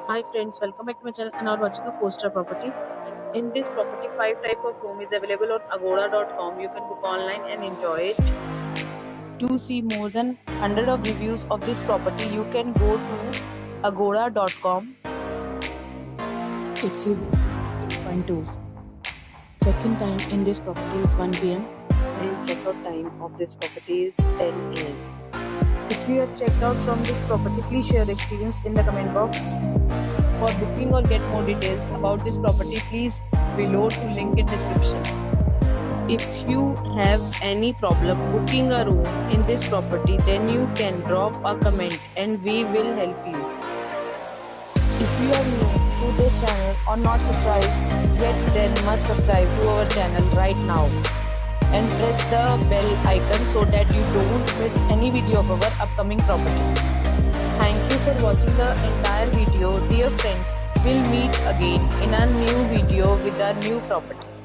Hi friends, welcome back to my channel and now watching a 4-star property. In this property, 5 type of room is available on agoda.com. You can book online and enjoy it. To see more than 100 of reviews of this property, you can go to agoda.com. Its rating is 8.2. Check-in time in this property is 1 p.m. and check-out time of this property is 10 a.m. If you have checked out from this property, please share your experience in the comment box. For booking or get more details about this property, please below to link in description. If you have any problem booking a room in this property, then you can drop a comment and we will help you. If you are new to this channel or not subscribed yet, then must subscribe to our channel right now and press the bell icon so that you don't miss any video of our upcoming property. Thank you for watching the entire video. Dear friends, we'll meet again in a new video with a new property.